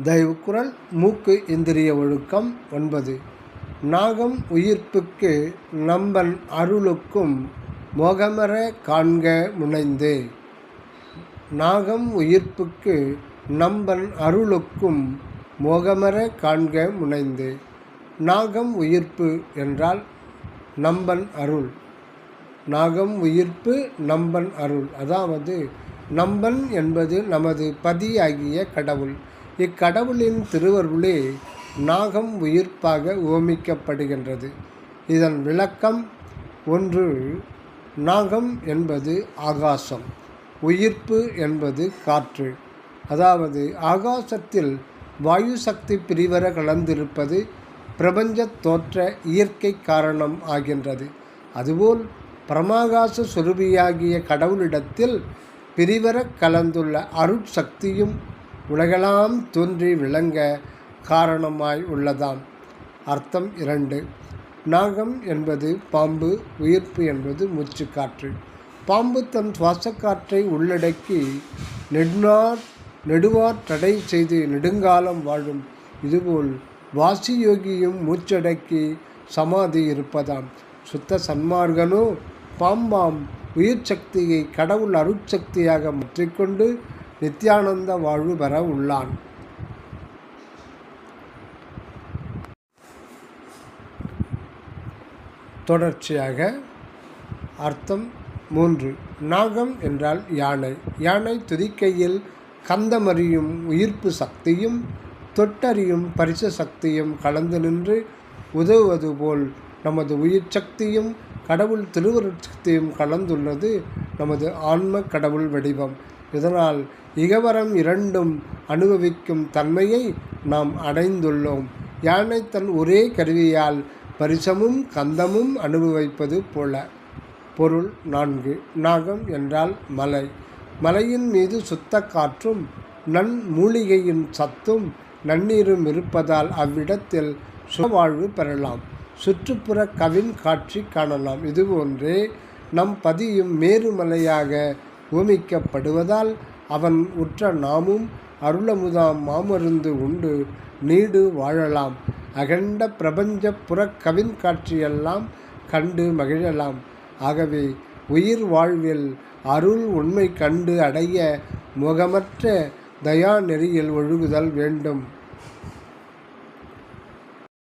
தயவுக்குரல் மூக்கு இந்திரிய ஒழுக்கம் 9. நாகம் உயிர்ப்புக்கு நம்பன் அருளுக்கும் மோகமற காண்க முனைந்தே. நாகம் உயிர்ப்புக்கு நம்பன் அருளுக்கும் மோகமற காண்க முனைந்தே. நாகம் உயிர்ப்பு என்றால் நம்பன் அருள். நாகம் உயிர்ப்பு நம்பன் அருள், அதாவது நம்பன் என்பது நமது பதியாகிய கடவுள். இக்கடவுளின் திருவருளே நாகம் உயிர்ப்பாக உவமிக்கப்படுகின்றது. இதன் விளக்கம்: 1. நாகம் என்பது ஆகாசம், உயிர்ப்பு என்பது காற்று. அதாவது ஆகாசத்தில் வாயு சக்தி பிரிவர கலந்திருப்பது பிரபஞ்ச தோற்ற இயற்கை காரணம் ஆகின்றது. அதுபோல் பிரமாகாச சொரூபியாகிய கடவுளிடத்தில் பிரிவர கலந்துள்ள அருட்சக்தியும் உலகெல்லாம் தோன்றி விளங்க காரணமாய் உள்ளதாம். அர்த்தம் 2. நாகம் என்பது பாம்பு, உயிர்ப்பு என்பது மூச்சுக்காற்று. பாம்பு தன் சுவாசக்காற்றை உள்ளடக்கி நெடுவார் தடை செய்து நெடுங்காலம் வாழும். இதுபோல் வாசியோகியும் மூச்சடக்கி சமாதி இருப்பதாம். சுத்த சன்மார்கனோ பாம்பாம் உயிர் சக்தியை கடவுள் அருட்சக்தியாக மாற்றிக்கொண்டு நித்தியானந்த வாழ்வு பெற உள்ளான். தொடர்ச்சியாக அர்த்தம் 3. நாகம் என்றால் யானை. யானை துதிக்கையில் கந்தமறியும் உயிர்ப்பு சக்தியும் தொட்டறியும் பரிச சக்தியும் கலந்து நின்று உதவுவது போல் நமது உயிர் சக்தியும் கடவுள் திருவருட்சக்தியும் கலந்துள்ளது நமது ஆன்ம கடவுள் வடிவம். இதனால் இகவரம் இரண்டும் அனுபவிக்கும் தன்மையை நாம் அடைந்துள்ளோம். யானை தன் ஒரே கருவியால் பரிசமும் கந்தமும் அனுபவிப்பது போல. பொருள் 4. நாகம் என்றால் மலை. மலையின் மீது சுத்த காற்றும் நன்மூலிகையின் சத்தும் நன்னீரும் இருப்பதால் அவ்விடத்தில் சுகவாழ்வு பெறலாம். சுற்றுப்புற கவின் காட்சி காணலாம். இதுபோன்றே நம் பதியும் மேருமலையாக உவமிக்கப்படுவதால் அவன் உற்ற நாமும் அருளமுதாம் மாமருந்து உண்டு நீடு வாழலாம். அகண்ட பிரபஞ்ச புறக்கவின் காட்சியெல்லாம் கண்டு மகிழலாம். ஆகவே உயிர் வாழ்வில் அருள் உண்மை கண்டு அடைய முகமற்ற தயா நெறியில் ஒழுகுதல் வேண்டும்.